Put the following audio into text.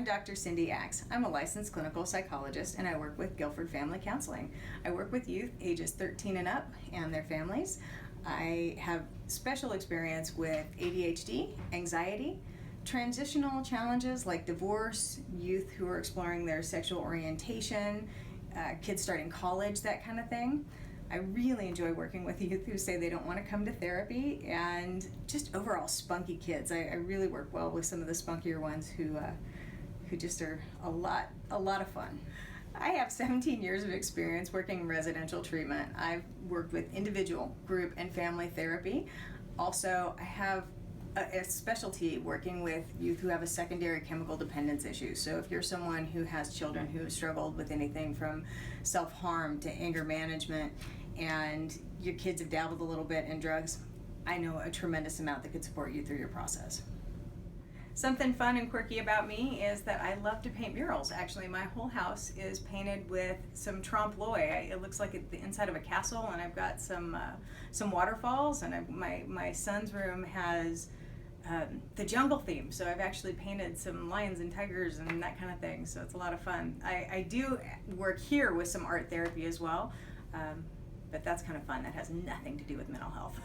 I'm Dr. Cindy Axe. I'm a licensed clinical psychologist and I work with Guilford Family Counseling. I work with youth ages 13 and up and their families. I have special experience with ADHD, anxiety, transitional challenges like divorce, youth who are exploring their sexual orientation, kids starting college, that kind of thing. I really enjoy working with youth who say they don't want to come to therapy, and just overall spunky kids. I really work well with some of the spunkier ones who just are a lot of fun. I have 17 years of experience working in residential treatment. I've worked with individual, group, and family therapy. Also, I have a specialty working with youth who have a secondary chemical dependence issue. So if you're someone who has children who have struggled with anything from self-harm to anger management, and your kids have dabbled a little bit in drugs, I know a tremendous amount that could support you through your process. Something fun and quirky about me is that I love to paint murals. Actually, my whole house is painted with some trompe l'oeil. It looks like the inside of a castle, and I've got some waterfalls, and my son's room has the jungle theme, so I've actually painted some lions and tigers and that kind of thing, so it's a lot of fun. I do work here with some art therapy as well, but that's kind of fun. That has nothing to do with mental health.